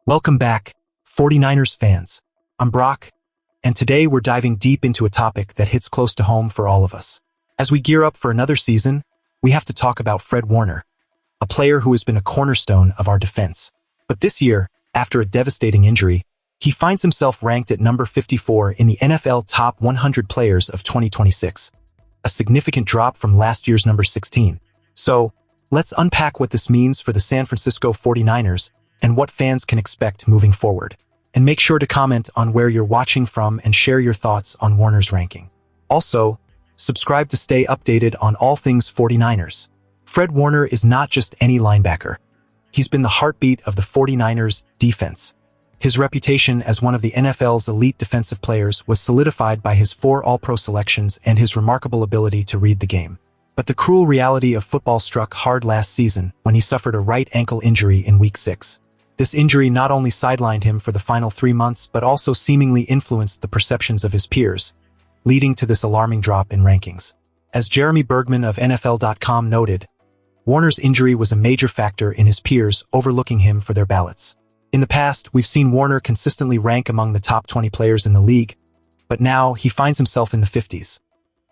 Welcome back, 49ers fans. I'm Brock, and today we're diving deep into a topic that hits close to home for all of us. As we gear up for another season, we have to talk about Fred Warner, a player who has been a cornerstone of our defense. But this year, after a devastating injury, he finds himself ranked at number 54 in the NFL Top 100 Players of 2026, a significant drop from last year's number 16. So, let's unpack what this means for the San Francisco 49ers and what fans can expect moving forward. And make sure to comment on where you're watching from and share your thoughts on Warner's ranking. Also, subscribe to stay updated on all things 49ers. Fred Warner is not just any linebacker. He's been the heartbeat of the 49ers defense. His reputation as one of the NFL's elite defensive players was solidified by his 4 All-Pro selections and his remarkable ability to read the game. But the cruel reality of football struck hard last season when he suffered a right ankle injury in Week 6. This injury not only sidelined him for the final 3 months but also seemingly influenced the perceptions of his peers, leading to this alarming drop in rankings. As Jeremy Bergman of NFL.com noted, Warner's injury was a major factor in his peers overlooking him for their ballots. In the past, we've seen Warner consistently rank among the top 20 players in the league, but now he finds himself in the 50s.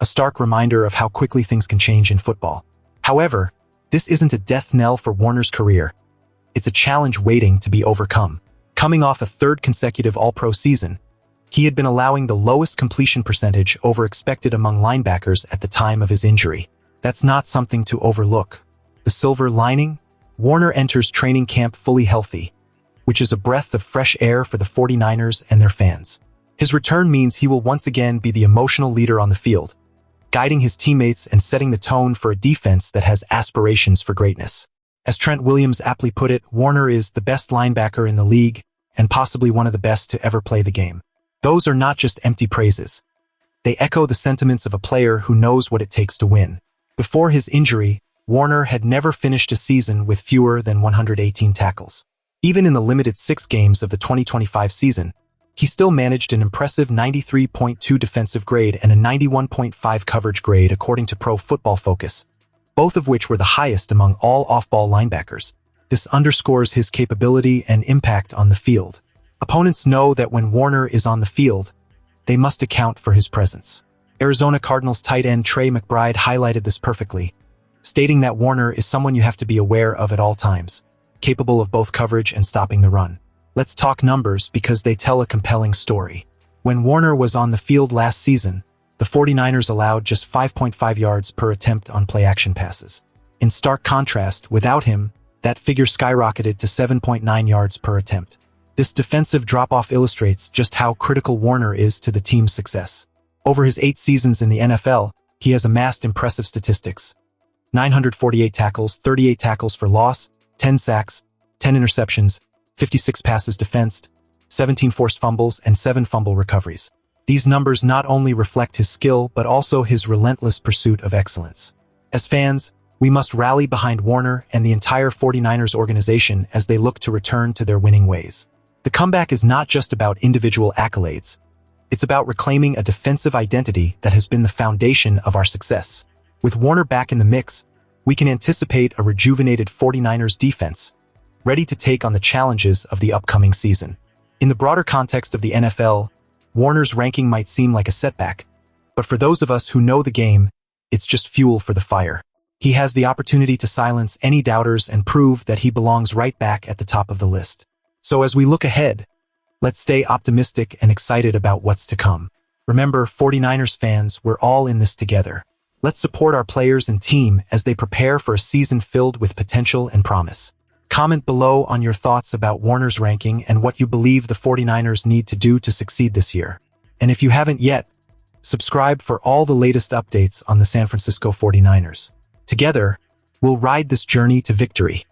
A stark reminder of how quickly things can change in football. However, this isn't a death knell for Warner's career. It's a challenge waiting to be overcome. Coming off a 3rd consecutive All-Pro season, he had been allowing the lowest completion percentage over expected among linebackers at the time of his injury. That's not something to overlook. The silver lining? Warner enters training camp fully healthy, which is a breath of fresh air for the 49ers and their fans. His return means he will once again be the emotional leader on the field, guiding his teammates and setting the tone for a defense that has aspirations for greatness. As Trent Williams aptly put it, Warner is the best linebacker in the league and possibly one of the best to ever play the game. Those are not just empty praises. They echo the sentiments of a player who knows what it takes to win. Before his injury, Warner had never finished a season with fewer than 118 tackles. Even in the limited 6 games of the 2025 season, he still managed an impressive 93.2 defensive grade and a 91.5 coverage grade according to Pro Football Focus, both of which were the highest among all off-ball linebackers. This underscores his capability and impact on the field. Opponents know that when Warner is on the field, they must account for his presence. Arizona Cardinals tight end Trey McBride highlighted this perfectly, stating that Warner is someone you have to be aware of at all times, capable of both coverage and stopping the run. Let's talk numbers because they tell a compelling story. When Warner was on the field last season, the 49ers allowed just 5.5 yards per attempt on play-action passes. In stark contrast, without him, that figure skyrocketed to 7.9 yards per attempt. This defensive drop-off illustrates just how critical Warner is to the team's success. Over his 8 seasons in the NFL, he has amassed impressive statistics. 948 tackles, 38 tackles for loss, 10 sacks, 10 interceptions, 56 passes defensed, 17 forced fumbles, and 7 fumble recoveries. These numbers not only reflect his skill but also his relentless pursuit of excellence. As fans, we must rally behind Warner and the entire 49ers organization as they look to return to their winning ways. The comeback is not just about individual accolades. It's about reclaiming a defensive identity that has been the foundation of our success. With Warner back in the mix, we can anticipate a rejuvenated 49ers defense, ready to take on the challenges of the upcoming season. In the broader context of the NFL, Warner's ranking might seem like a setback, but for those of us who know the game, it's just fuel for the fire. He has the opportunity to silence any doubters and prove that he belongs right back at the top of the list. So as we look ahead, let's stay optimistic and excited about what's to come. Remember, 49ers fans, we're all in this together. Let's support our players and team as they prepare for a season filled with potential and promise. Comment below on your thoughts about Warner's ranking and what you believe the 49ers need to do to succeed this year. And if you haven't yet, subscribe for all the latest updates on the San Francisco 49ers. Together, we'll ride this journey to victory.